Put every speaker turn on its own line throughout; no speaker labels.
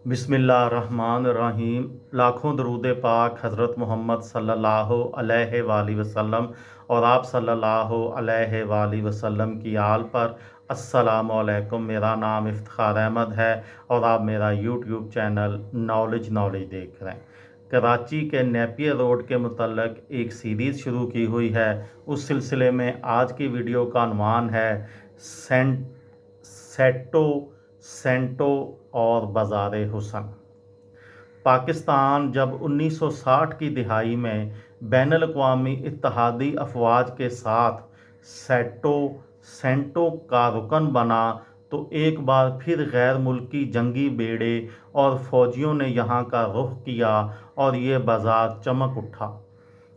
बिस्मिल्लाहिर्रहमानिर्रहीम। लाखों दरूद पाक हज़रत मोहम्मद सल्लल्लाहु अलैहि वसल्लम और आप सल्लल्लाहु अलैहि वसल्लम की आल पर। अस्सलामु अलैकुम। मेरा नाम इफ्तिखार अहमद है और आप मेरा यूट्यूब चैनल नॉलेज देख रहे हैं। कराची के नेपियर रोड के मुतल्लक एक सीरीज़ शुरू की हुई है। उस सिलसिले में आज की वीडियो का उन्वान है सेटो सेंटो और बाज़ार हुसन। पाकिस्तान जब 1960 की दिहाई में बैनुल अक़वामी इत्तेहादी अफवाज के साथ सेंटो का रुकन बना तो एक बार फिर गैर मुल्की जंगी बेड़े और फौजियों ने यहाँ का रुख किया और ये बाज़ार चमक उठा।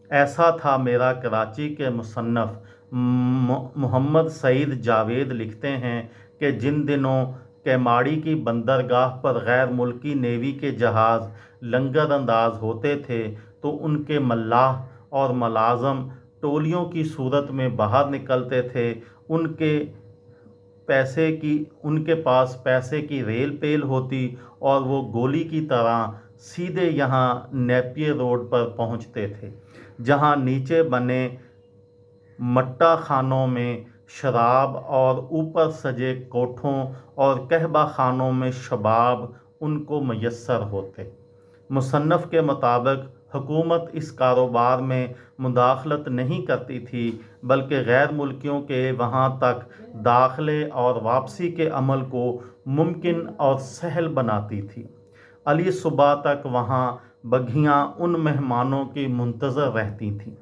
ऐसा था मेरा कराची के मुसन्नफ़ मोहम्मद सईद जावेद लिखते हैं कि जिन दिनों केमाड़ी की बंदरगाह पर गैर मुल्की नेवी के जहाज़ लंगर अंदाज होते थे तो उनके मल्लाह और मलाज़म टोलियों की सूरत में बाहर निकलते थे। उनके पास पैसे की रेल पेल होती और वो गोली की तरह सीधे यहाँ नेपियर रोड पर पहुँचते थे, जहाँ नीचे बने मट्टा खानों में शराब और ऊपर सजे कोठों और कहबा खानों में शबाब उनको मयस्सर होते। मुसन्नफ़ के मुताबिक हुकूमत इस कारोबार में मुदाखलत नहीं करती थी, बल्कि गैर मुल्कियों के वहाँ तक दाखिले और वापसी के अमल को मुमकिन और सहल बनाती थी। अली सुबह तक वहाँ बघियाँ उन मेहमानों की मुंतज़र रहती थीं।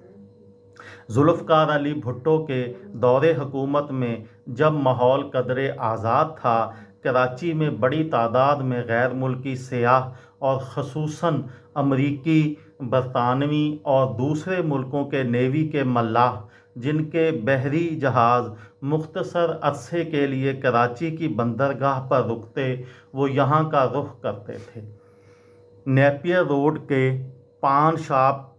जुल्फ़िकार अली भुट्टो के दौरे हुकूमत में जब माहौल कदरे आज़ाद था, कराची में बड़ी तादाद में गैर मुल्की सियाह और ख़ुसूसन अमरीकी, बरतानवी और दूसरे मुल्कों के नेवी के मल्लाह जिनके बहरी जहाज़ मुख्तसर अरसे के लिए कराची की बंदरगाह पर रुकते, वो यहाँ का रुख करते थे। नेपियर रोड के पान शॉप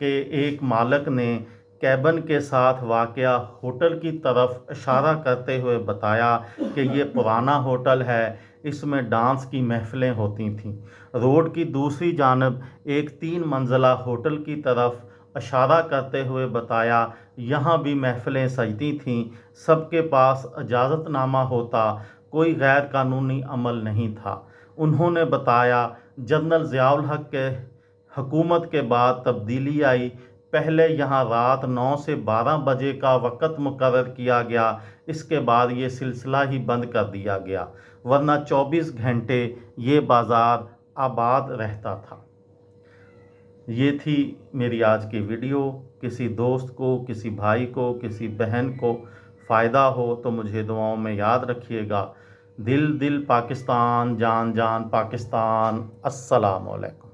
के एक मालिक ने कैबिन के साथ वाक़या होटल की तरफ इशारा करते हुए बताया कि ये पुराना होटल है, इसमें डांस की महफ़िलें होती थीं। रोड की दूसरी जानब एक 3 मंजिला होटल की तरफ इशारा करते हुए बताया, यहाँ भी महफ़िलें सजती थीं। सबके पास इजाज़तनामा होता, कोई गैर कानूनी अमल नहीं था। उन्होंने बताया, जनरल ज़ियाउल हक़ के हुकूमत के बाद तब्दीली आई। पहले यहाँ रात 9 से 12 बजे का वक़्त मुकर्रर किया गया, इसके बाद ये सिलसिला ही बंद कर दिया गया, वरना 24 घंटे ये बाज़ार आबाद रहता था। ये थी मेरी आज की वीडियो। किसी दोस्त को, किसी भाई को, किसी बहन को फ़ायदा हो तो मुझे दुआओं में याद रखिएगा। दिल दिल पाकिस्तान, जान जान पाकिस्तान। अस्सलामु अलैकुम।